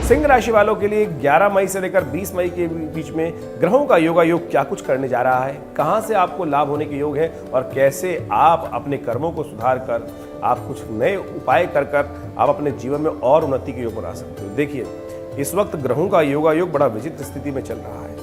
सिंह राशि वालों के लिए 11 मई से लेकर 20 मई के बीच में ग्रहों का योगायोग क्या कुछ करने जा रहा है, कहां से आपको लाभ होने के योग है और कैसे आप अपने कर्मों को सुधार कर आप कुछ नए उपाय कर आप अपने जीवन में और उन्नति के योग बना सकते हो। देखिए, इस वक्त ग्रहों का योगायोग बड़ा विचित्र स्थिति में चल रहा है।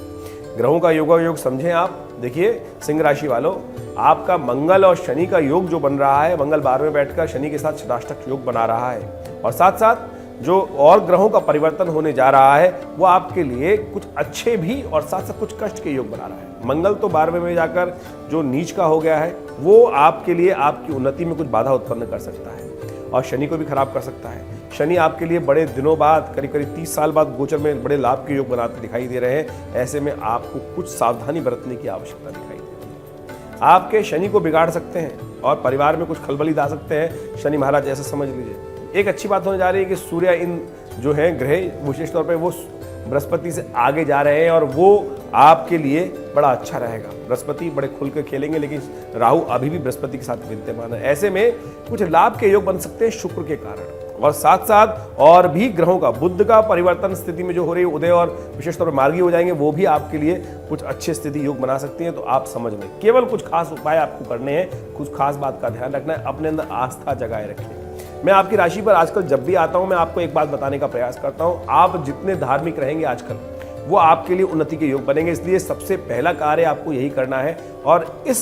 ग्रहों का योगायोग समझें आप। देखिए सिंह राशि वालों, आपका मंगल और शनि का योग जो बन रहा है, मंगल 12वें बैठकर शनि के साथ षष्ठाष्टक योग बना रहा है और साथ साथ जो और ग्रहों का परिवर्तन होने जा रहा है वो आपके लिए कुछ अच्छे भी और साथ साथ कुछ कष्ट के योग बना रहा है। मंगल तो 12वें में जाकर जो नीच का हो गया है वो आपके लिए आपकी उन्नति में कुछ बाधा उत्पन्न कर सकता है और शनि को भी खराब कर सकता है। शनि आपके लिए बड़े दिनों बाद, करीब करीब 30 साल बाद गोचर में बड़े लाभ के योग बनाते दिखाई दे रहे हैं। ऐसे में आपको कुछ सावधानी बरतने की आवश्यकता दिखाई देती है। आपके शनि को बिगाड़ सकते हैं और परिवार में कुछ खलबली ला सकते हैं शनि महाराज, ऐसा समझ लीजिए। एक अच्छी बात होने जा रही है कि सूर्य इन जो है ग्रह विशेष तौर पे वो बृहस्पति से आगे जा रहे हैं और वो आपके लिए बड़ा अच्छा रहेगा। बृहस्पति बड़े खुल के खेलेंगे, लेकिन राहु अभी भी बृहस्पति के साथ विद्यमान है। ऐसे में कुछ लाभ के योग बन सकते हैं शुक्र के कारण और साथ साथ और भी ग्रहों का, बुध का परिवर्तन स्थिति में जो हो रही है, उदय और विशेष तौर पर मार्गी हो जाएंगे, वो भी आपके लिए कुछ अच्छे स्थिति योग बना सकती हैं। तो आप समझ लें, केवल कुछ खास उपाय आपको करने हैं, कुछ खास बात का ध्यान रखना है, अपने अंदर आस्था जगाए रखें। मैं आपकी राशि पर आजकल जब भी आता हूं, मैं आपको एक बात बताने का प्रयास करता हूं, आप जितने धार्मिक रहेंगे आजकल वो आपके लिए उन्नति के योग बनेंगे। इसलिए सबसे पहला कार्य आपको यही करना है और इन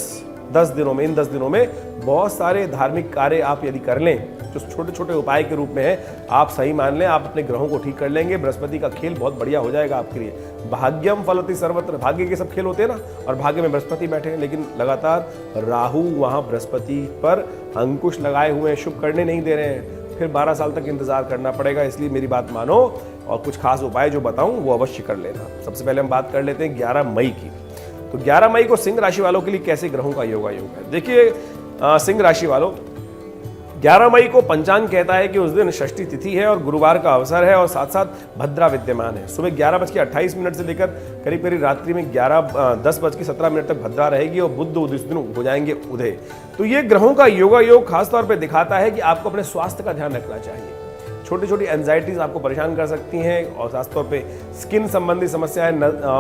10 दिनों में बहुत सारे धार्मिक कार्य आप यदि कर लें, जो छोटे छोटे उपाय के रूप में है, आप सही मान लें, आप अपने ग्रहों को ठीक कर लेंगे। बृहस्पति का खेल बहुत बढ़िया हो जाएगा आपके लिए। भाग्यम फलति सर्वत्र, भाग्य के सब खेल होते हैं ना, और भाग्य में बृहस्पति बैठे हैं, लेकिन लगातार राहु वहां बृहस्पति पर अंकुश लगाए हुए हैं, शुभ करने नहीं दे रहे हैं। फिर 12 साल तक इंतजार करना पड़ेगा। इसलिए मेरी बात मानो और कुछ खास उपाय जो बताऊं वो अवश्य कर लेना। सबसे पहले हम बात कर लेते हैं 11 मई की। तो 11 मई को सिंह राशि वालों के लिए कैसे ग्रहों का योगायोग है। देखिए सिंह राशि वालों, 11 मई को पंचांग कहता है कि उस दिन षष्ठी तिथि है और गुरुवार का अवसर है और साथ साथ भद्रा विद्यमान है। सुबह 11:28 से लेकर करीब करीब रात्रि में 10:17 तक भद्रा रहेगी और बुध उस दिन हो जाएंगे उदय। तो ये ग्रहों का योगायोग खासतौर पर दिखाता है कि आपको अपने स्वास्थ्य का ध्यान रखना चाहिए। छोटी छोटी एंजाइटीज आपको परेशान कर सकती हैं और खासतौर पे स्किन संबंधी समस्याएं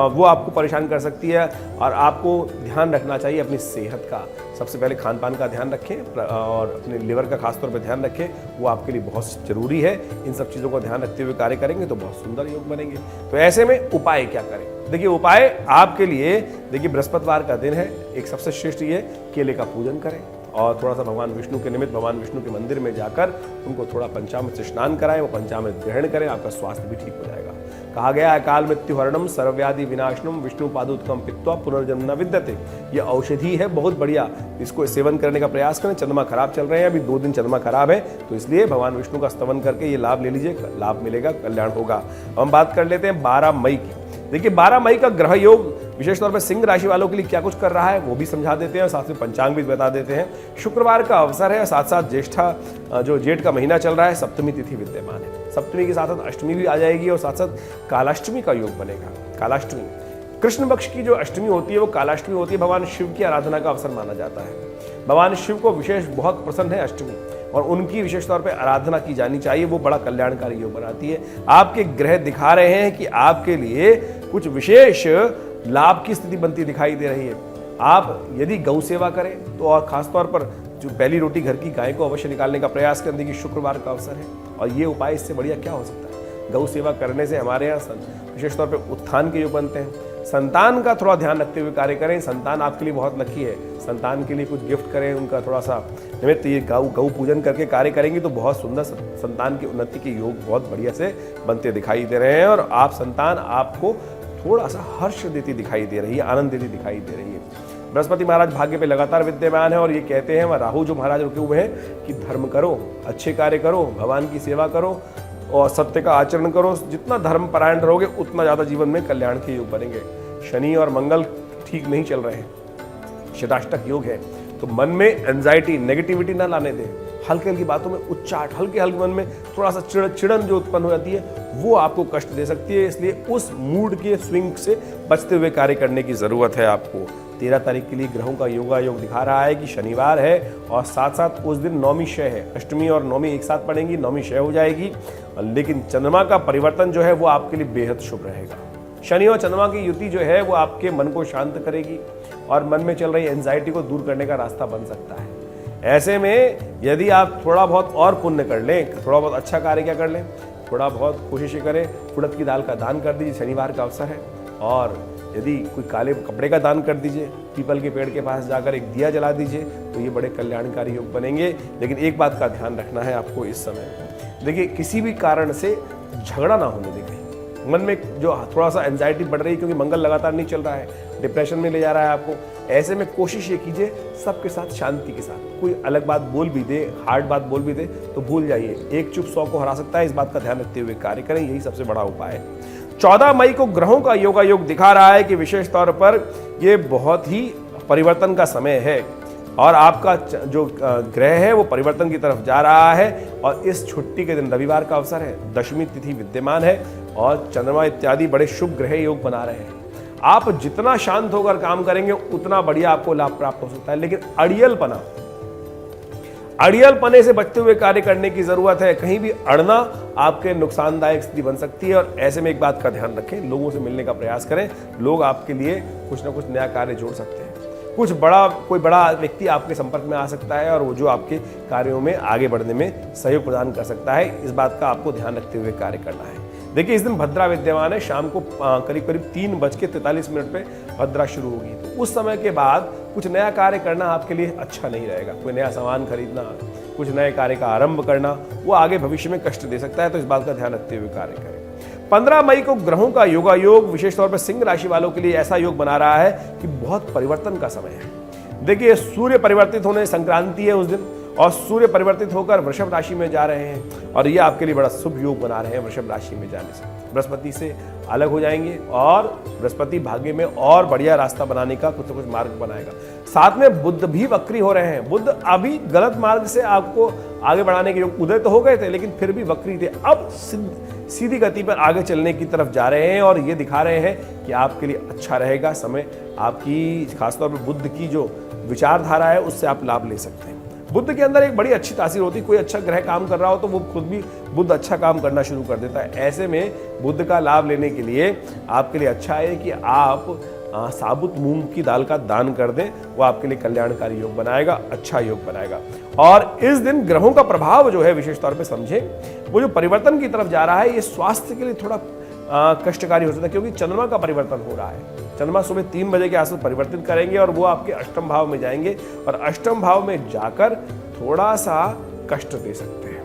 वो आपको परेशान कर सकती है और आपको ध्यान रखना चाहिए अपनी सेहत का। सबसे पहले खान पान का ध्यान रखें और अपने लिवर का खासतौर पे ध्यान रखें, वो आपके लिए बहुत जरूरी है। इन सब चीज़ों का ध्यान रखते हुए कार्य करेंगे तो बहुत सुंदर योग बनेंगे। तो ऐसे में उपाय क्या करें। देखिए उपाय आपके लिए, देखिए बृहस्पतिवार का दिन है, एक सबसे श्रेष्ठ ये केले का पूजन करें और थोड़ा सा भगवान विष्णु के निमित्त भगवान विष्णु के मंदिर में जाकर उनको थोड़ा पंचामृत से स्नान कराएं, वो पंचामृत ग्रहण करें, आपका स्वास्थ्य भी ठीक हो जाएगा। कहा गया है काल मृत्यु हरणम सर्वव्याधि विनाशनम विष्णु पादुत्कम पित्वा पुनर्जन्म न विद्यते। ये औषधि है बहुत बढ़िया, इसको सेवन करने का प्रयास करें। चंद्रमा खराब चल रहे हैं, अभी 2 दिन चंद्रमा खराब है, तो इसलिए भगवान विष्णु का स्तवन करके ये लाभ ले लीजिए, लाभ मिलेगा, कल्याण होगा। हम बात कर लेते हैं 12 मई की। देखिए 12 मई का ग्रह योग विशेष तौर पर सिंह राशि वालों के लिए क्या कुछ कर रहा है वो भी समझा देते हैं और साथ में पंचांग भी बता देते हैं। शुक्रवार का अवसर है, साथ साथ जेठ का महीना चल रहा है, सप्तमी तिथि विद्यमान है। सप्तमी के साथ साथ अष्टमी भी आ जाएगी और साथ साथ कालाष्टमी का योग बनेगा। कालाष्टमी कृष्ण पक्ष की जो अष्टमी होती है वो कालाष्टमी होती है। भगवान शिव की आराधना का अवसर माना जाता है। भगवान शिव को विशेष बहुत पसंद है अष्टमी और उनकी विशेष तौर पे आराधना की जानी चाहिए, वो बड़ा कल्याणकारी योग बनाती है। आपके ग्रह दिखा रहे हैं कि आपके लिए कुछ विशेष लाभ की स्थिति बनती दिखाई दे रही है। आप यदि गौ सेवा करें तो और खासतौर पर जो पहली रोटी घर की गाय को अवश्य निकालने का प्रयास करें। देखिए शुक्रवार का अवसर है और ये उपाय इससे बढ़िया क्या हो सकता है। गौ सेवा करने से हमारे यहाँ विशेष तौर पर उत्थान के योग बनते हैं। संतान का थोड़ा ध्यान रखते हुए कार्य करें। संतान आपके लिए बहुत लकी है, संतान के लिए कुछ गिफ्ट करें, उनका थोड़ा सा निमित्त ये गौ पूजन करके कार्य करेंगे तो बहुत सुंदर संतान की उन्नति के योग बहुत बढ़िया से बनते दिखाई दे रहे हैं और आप संतान आपको थोड़ा सा हर्ष देती दिखाई दे रही है, आनंद देती दिखाई दे रही है। बृहस्पति महाराज भाग्य पे लगातार विद्यमान है और ये कहते हैं वह राहु जो महाराज रुके हुए हैं कि धर्म करो, अच्छे कार्य करो, भगवान की सेवा करो और सत्य का आचरण करो। जितना धर्म परायण रहोगे उतना ज़्यादा जीवन में कल्याण के योग बनेंगे। शनि और मंगल ठीक नहीं चल रहे हैं, षष्ठाष्टक योग है, तो मन में एंजाइटी नेगेटिविटी ना लाने दें। हल्की हल्की बातों में उच्चाट, हल्के मन में थोड़ा सा चिड़न जो उत्पन्न हो जाती है वो आपको कष्ट दे सकती है। इसलिए उस मूड के स्विंग से बचते हुए कार्य करने की जरूरत है आपको। 13 तारीख के लिए ग्रहों का योगा योग दिखा रहा है कि शनिवार है और साथ साथ उस दिन नौमी शय है। अष्टमी और नौमी एक साथ पड़ेंगी, नौमी शय हो जाएगी। लेकिन चंद्रमा का परिवर्तन जो है वो आपके लिए बेहद शुभ रहेगा। शनि और चंद्रमा की युति जो है वो आपके मन को शांत करेगी और मन में चल रही एंजाइटी को दूर करने का रास्ता बन सकता है। ऐसे में यदि आप थोड़ा बहुत और पुण्य कर लें, थोड़ा बहुत अच्छा कार्य क्या कर लें, थोड़ा बहुत कोशिश करें, उड़द की दाल का दान कर दीजिए, शनिवार का अवसर है। और यदि कोई काले कपड़े का दान कर दीजिए, पीपल के पेड़ के पास जाकर एक दिया जला दीजिए, तो ये बड़े कल्याणकारी योग बनेंगे। लेकिन एक बात का ध्यान रखना है आपको इस समय, देखिए किसी भी कारण से झगड़ा ना होने दें। मन में जो थोड़ा सा एंजाइटी बढ़ रही है क्योंकि मंगल लगातार नहीं चल रहा है, डिप्रेशन में ले जा रहा है आपको, ऐसे में कोशिश ये कीजिए सबके साथ शांति के साथ, कोई अलग बात बोल भी दे, हार्ड बात बोल भी दे तो भूल जाइए, एक चुप 100 को हरा सकता है। इस बात का ध्यान रखते हुए कार्य करें, यही सबसे बड़ा उपाय है। 14 मई को ग्रहों का योगा योग दिखा रहा है कि विशेष तौर पर ये बहुत ही परिवर्तन का समय है और आपका जो ग्रह है वो परिवर्तन की तरफ जा रहा है। और इस छुट्टी के दिन रविवार का अवसर है, दशमी तिथि विद्यमान है और चंद्रमा इत्यादि बड़े शुभ ग्रह योग बना रहे हैं। आप जितना शांत होकर काम करेंगे उतना बढ़िया आपको लाभ प्राप्त हो सकता है। लेकिन अड़ियलपने से बचते हुए कार्य करने की जरूरत है। कहीं भी अड़ना आपके नुकसानदायक स्थिति बन सकती है। और ऐसे में एक बात का ध्यान रखें, लोगों से मिलने का प्रयास करें, लोग आपके लिए कुछ ना कुछ नया कार्य जोड़ सकते हैं। कोई बड़ा व्यक्ति आपके संपर्क में आ सकता है और वो जो आपके कार्यों में आगे बढ़ने में सहयोग प्रदान कर सकता है। इस बात का आपको ध्यान रखते हुए कार्य करना है। देखिए इस दिन भद्रा विद्यमान है, शाम को करीब 3:43 पे भद्रा शुरू होगी। तो उस समय के बाद कुछ नया कार्य करना आपके लिए अच्छा नहीं रहेगा। कोई नया सामान खरीदना, कुछ नए कार्य का आरंभ करना, वो आगे भविष्य में कष्ट दे सकता है। तो इस बात का ध्यान रखते हुए कार्य करें। 15 मई को ग्रहों का योगा योग विशेष तौर पर सिंह राशि वालों के लिए ऐसा योग बना रहा है कि बहुत परिवर्तन का समय है। देखिए सूर्य परिवर्तित होने संक्रांति है उस दिन और सूर्य परिवर्तित होकर वृषभ राशि में जा रहे हैं और ये आपके लिए बड़ा शुभ योग बना रहे हैं। वृषभ राशि में जाने से बृहस्पति से अलग हो जाएंगे और बृहस्पति भाग्य में और बढ़िया रास्ता बनाने का कुछ न कुछ मार्ग बनाएगा। साथ में बुध भी वक्री हो रहे हैं। बुध अभी गलत मार्ग से आपको आगे बढ़ाने के योग, उदय तो हो गए थे लेकिन फिर भी वक्री थे, अब सीधी गति पर आगे चलने की तरफ जा रहे हैं और ये दिखा रहे हैं कि आपके लिए अच्छा रहेगा समय। आपकी खासतौर पर बुध की जो विचारधारा है उससे आप लाभ ले सकते हैं। बुध के अंदर एक बड़ी अच्छी तासीर होती है। कोई अच्छा ग्रह काम कर रहा हो तो वो खुद भी बुध अच्छा काम करना शुरू कर देता है। ऐसे में बुध का लाभ लेने के लिए आपके लिए अच्छा है कि आप साबुत मूंग की दाल का दान कर दें, वो आपके लिए कल्याणकारी योग बनाएगा, अच्छा योग बनाएगा। और इस दिन ग्रहों का प्रभाव जो है विशेष तौर पे समझें, वो जो परिवर्तन की तरफ जा रहा है ये स्वास्थ्य के लिए थोड़ा कष्टकारी हो सकता है क्योंकि चंद्रमा का परिवर्तन हो रहा है। चंद्रमा सुबह 3 बजे के आसपास परिवर्तित करेंगे और वो आपके अष्टम भाव में जाएंगे और अष्टम भाव में जाकर थोड़ा सा कष्ट दे सकते हैं।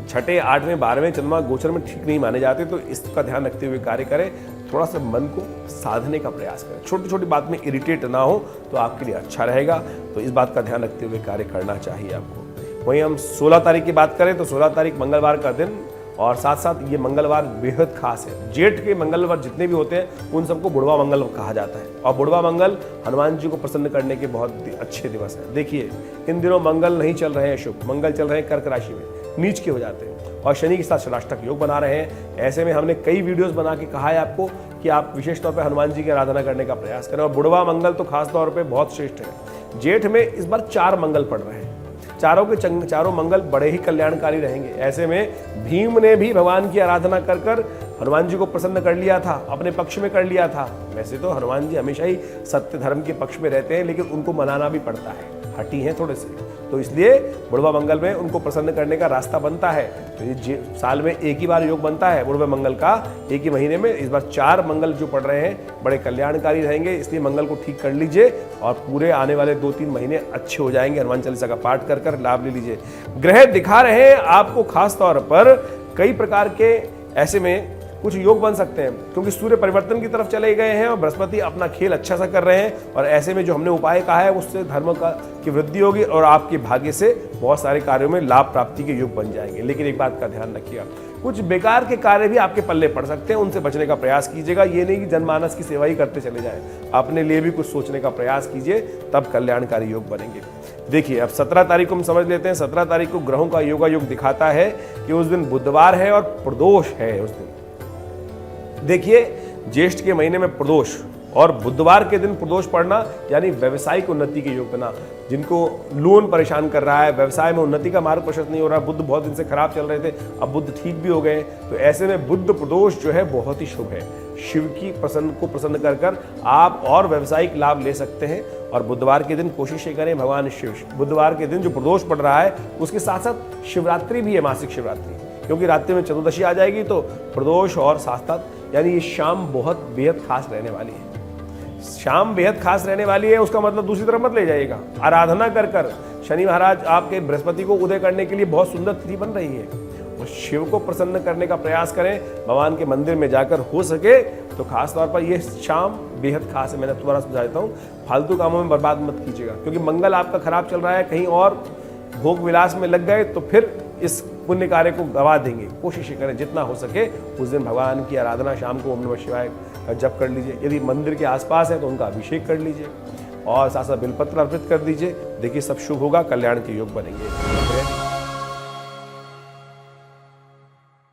6ठे, 8वें, 12वें चंद्रमा गोचर में ठीक नहीं माने जाते, तो इसका ध्यान रखते हुए कार्य करें। थोड़ा सा मन को साधने का प्रयास करें, छोटी छोटी बात में इरिटेट ना हो तो आपके लिए अच्छा रहेगा। तो इस बात का ध्यान रखते हुए कार्य करना चाहिए आपको। वहीं हम 16 तारीख की बात करें तो 16 तारीख मंगलवार का दिन और साथ साथ ये मंगलवार बेहद खास है। जेठ के मंगलवार जितने भी होते हैं उन सबको बुढ़वा मंगल कहा जाता है और बुढ़वा मंगल हनुमान जी को प्रसन्न करने के बहुत अच्छे दिवस हैं। देखिए इन दिनों मंगल नहीं चल रहे हैं शुभ, मंगल चल रहे हैं कर्क राशि में, नीच के हो जाते हैं और शनि के साथ षष्टक योग बना रहे हैं। ऐसे में हमने कई वीडियोस बना के कहा है आपको कि आप विशेष तौर पर हनुमान जी की आराधना करने का प्रयास करें और बुढ़वा मंगल तो खास तौर पर बहुत श्रेष्ठ है। जेठ में इस बार 4 मंगल पड़ रहे हैं, चारों के चारों मंगल बड़े ही कल्याणकारी रहेंगे। ऐसे में भीम ने भी भगवान की आराधना कर कर हनुमान जी को प्रसन्न कर लिया था, अपने पक्ष में कर लिया था। वैसे तो हनुमान जी हमेशा ही सत्य धर्म के पक्ष में रहते हैं लेकिन उनको मनाना भी पड़ता है, हठी हैं थोड़े से, तो इसलिए बुढ़वा मंगल में उनको प्रसन्न करने का रास्ता बनता है। तो ये साल में एक ही बार योग बनता है बुढ़वा मंगल का, एक ही महीने में। इस बार 4 मंगल जो पड़ रहे हैं बड़े कल्याणकारी रहेंगे, इसलिए मंगल को ठीक कर लीजिए और पूरे आने वाले 2-3 महीने अच्छे हो जाएंगे। हनुमान चालीसा का पाठ कर कर लाभ ले लीजिए। ग्रह दिखा रहे हैं आपको खास तौर पर कई प्रकार के ऐसे में कुछ योग बन सकते हैं क्योंकि सूर्य परिवर्तन की तरफ चले गए हैं और बृहस्पति अपना खेल अच्छा सा कर रहे हैं और ऐसे में जो हमने उपाय कहा है उससे धर्म की वृद्धि होगी और आपके भाग्य से बहुत सारे कार्यों में लाभ प्राप्ति के योग बन जाएंगे। लेकिन एक बात का ध्यान रखिएगा, कुछ बेकार के कार्य भी आपके पल्ले पड़ सकते हैं, उनसे बचने का प्रयास कीजिएगा। ये नहीं कि जनमानस की सेवा ही करते चले जाएं, अपने लिए भी कुछ सोचने का प्रयास कीजिए, तब कल्याणकारी योग बनेंगे। देखिए अब 17 तारीख को हम समझ लेते हैं। 17 तारीख को ग्रहों का योगा योग दिखाता है कि उस दिन बुधवार है और प्रदोष है उस दिन। देखिए ज्येष्ठ के महीने में प्रदोष और बुधवार के दिन प्रदोष पड़ना यानी व्यवसायिक उन्नति के योग बना। जिनको लोन परेशान कर रहा है, व्यवसाय में उन्नति का मार्ग प्रशस्त नहीं हो रहा, बुध बहुत दिन से खराब चल रहे थे, अब बुध ठीक भी हो गए, तो ऐसे में बुध प्रदोष जो है बहुत ही शुभ है। शिव की प्रसन्न कर कर आप और व्यवसायिक लाभ ले सकते हैं। और बुधवार के दिन कोशिश करें भगवान शिव, बुधवार के दिन जो प्रदोष पड़ रहा है उसके साथ साथ शिवरात्रि भी है, मासिक शिवरात्रि, क्योंकि रात्रि में चतुर्दशी आ जाएगी तो प्रदोष और साथ साथ यानी ये शाम बहुत बेहद खास रहने वाली है। शाम बेहद खास रहने वाली है, उसका मतलब दूसरी तरफ मत ले जाइएगा। आराधना कर कर शनि महाराज आपके बृहस्पति को उदय करने के लिए बहुत सुंदर तिथि बन रही है। और शिव को प्रसन्न करने का प्रयास करें, भगवान के मंदिर में जाकर हो सके तो खास तौर पर यह शाम बेहद खास है। मैंने दोबारा समझा देता हूँ, फालतू कामों में बर्बाद मत कीजिएगा, क्योंकि मंगल आपका खराब चल रहा है, कहीं और भोग विलास में लग गए तो फिर इस पुण्य कार्य को गवा देंगे। कोशिश करें जितना हो सके उस दिन भगवान की आराधना शाम को ओम नमः शिवाय का जप कर लीजिए। यदि मंदिर के आसपास है तो उनका अभिषेक कर लीजिए और साथ साथ बिलपत्र अर्पित कर दीजिए। देखिए सब शुभ होगा, कल्याण के योग बनेंगे।